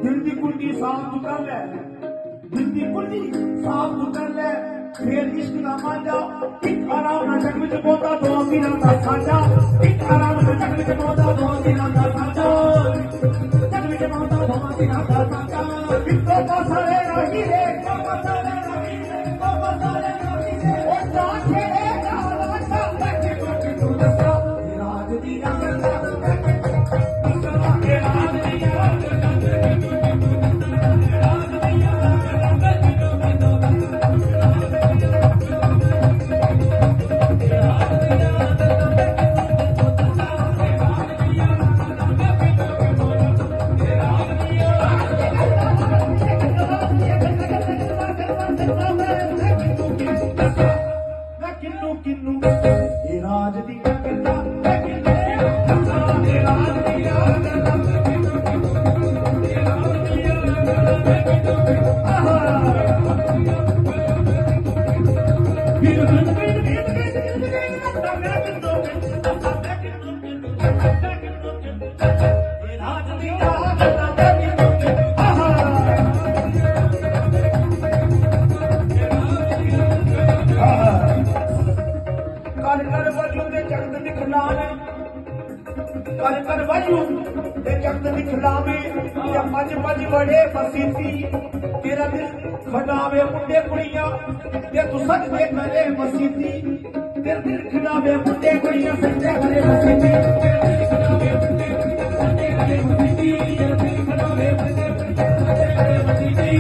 दिल दी कुंडी साफ तू कर ले, दिल दी कुंडी साफ तू कर ले, फिर इश्क ना मान जा। एक आराम ना जग विच बोता दो दिनां दा साझा, एक आराम ना जग विच बोता दो दिनां दा साझा, जग विच बोता दो दिनां दा साझा। इक्को पासरे रही रे, इक्को पासरे रही रे, इक्को पासरे रही रे, ओ जा खेले गाला सा बैठे बैठे तू दसा राज दी रंग दा तेरा दिल खटावे मुंडे कुड़ियां ते तू सजदे करे मसीती तेरा दिल खटावे मुंडे कुड़ियां सजदे करे मसीती तेरा दिल खटावे मुंडे कुड़ियां सजदे करे मसीती तेरा दिल खटावे मुंडे कुड़ियां सजदे करे मसीती